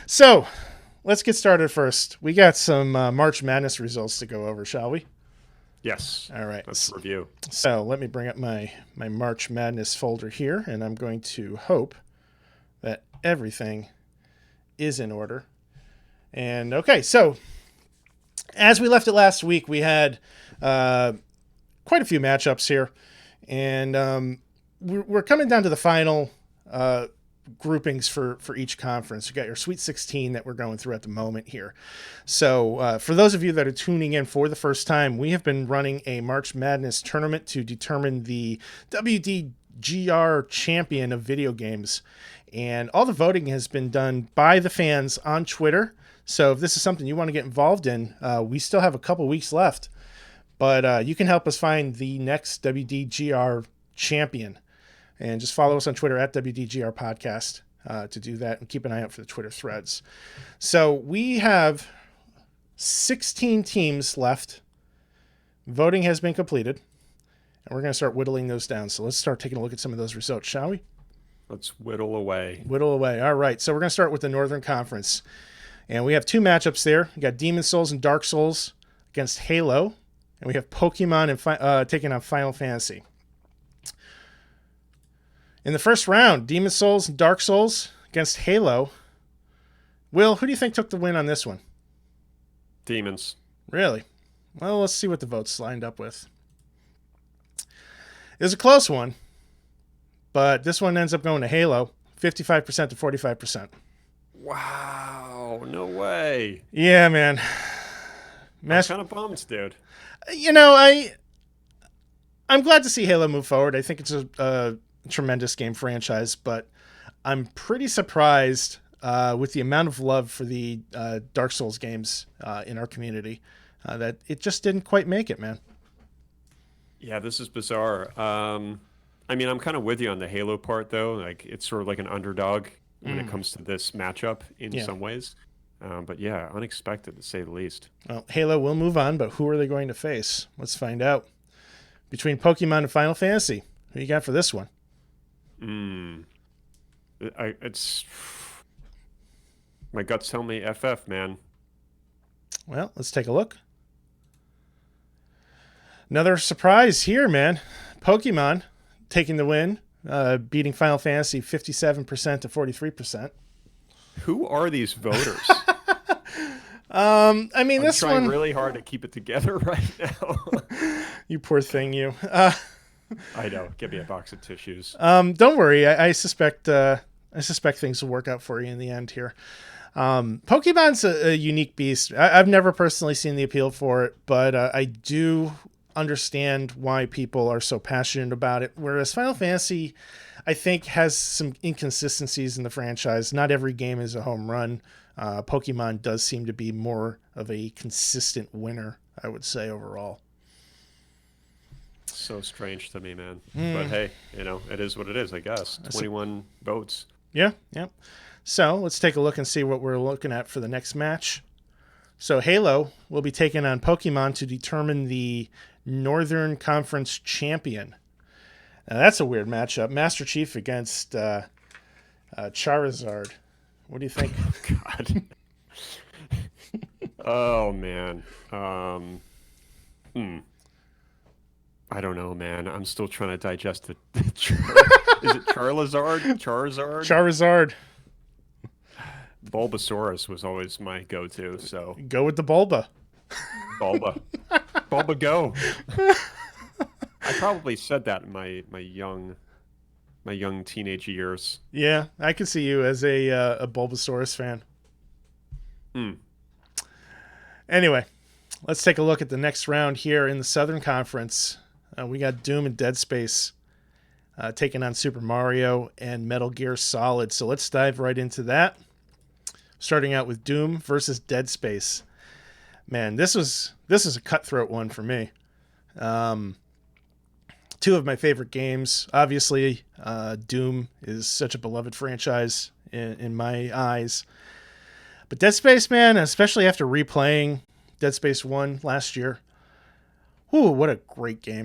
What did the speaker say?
So let's get started first. We got some March Madness results to go over, shall we? Yes. All right. Let's review. So let me bring up my March Madness folder here, and I'm going to hope that everything is in order. And okay, so as we left it last week, we had quite a few matchups here, and we're coming down to the final groupings for each conference. You got your Sweet 16 that we're going through at the moment here. So for those of you that are tuning in for the first time, we have been running a March Madness tournament to determine the WDGR champion of video games. And all the voting has been done by the fans on Twitter. So if this is something you want to get involved in, we still have a couple weeks left. But you can help us find the next WDGR champion. And just follow us on Twitter at WDGRPodcast to do that, and keep an eye out for the Twitter threads. So we have 16 teams left. Voting has been completed, and we're going to start whittling those down. So let's start taking a look at some of those results, shall we? Let's whittle away. Whittle away. All right. So we're going to start with the Northern Conference. And we have two matchups there. We got Demon Souls and Dark Souls against Halo. And we have Pokemon and taking on Final Fantasy. In the first round, Demon Souls and Dark Souls against Halo. Will, who do you think took the win on this one? Demons. Really? Well, let's see what the votes lined up with. It was a close one, but this one ends up going to Halo, 55% to 45%. Wow, no way. Yeah, man. I'm kind of bummed, dude. You know, I'm glad to see Halo move forward. I think it's a tremendous game franchise, but I'm pretty surprised with the amount of love for the Dark Souls games in our community that it just didn't quite make it, man. Yeah, this is bizarre. I mean, I'm kind of with you on the Halo part, though. Like, it's sort of like an underdog when it comes to this matchup in some ways. But yeah, unexpected to say the least. Well, Halo will move on, but who are they going to face? Let's find out. Between Pokemon and Final Fantasy, who you got for this one? It's my guts tell me FF, man. Well, let's take a look. Another surprise here, man. Pokemon taking the win, beating Final Fantasy 57% to 43%. Who are these voters? I mean, I'm this trying one really hard to keep it together right now. You poor thing, you. I know. Give me a box of tissues. Don't worry. I suspect things will work out for you in the end here. Pokemon's a unique beast. I've never personally seen the appeal for it, but I do understand why people are so passionate about it. Whereas Final Fantasy, I think, has some inconsistencies in the franchise. Not every game is a home run. Pokemon does seem to be more of a consistent winner, I would say, overall. So strange to me, man. But hey, it is what it is, I guess. 21 votes. Yeah. So let's take a look and see what we're looking at for the next match. So Halo will be taking on Pokemon to determine the Northern Conference champion. Now that's a weird matchup. Master Chief against Charizard. What do you think? God. Oh, man. I don't know, man. I'm still trying to digest it. Is it Charizard? Charizard. Bulbasaurus was always my go-to, so... Go with the Bulba. Bulba. Bulba, go. I probably said that in my young teenage years. Yeah, I can see you as a Bulbasaurus fan. Anyway, let's take a look at the next round here in the Southern Conference. We got Doom and Dead Space taking on Super Mario and Metal Gear Solid. So let's dive right into that. Starting out with Doom versus Dead Space. Man, this is a cutthroat one for me. Two of my favorite games. Obviously, Doom is such a beloved franchise in my eyes. But Dead Space, man, especially after replaying Dead Space 1 last year. Ooh, what a great game.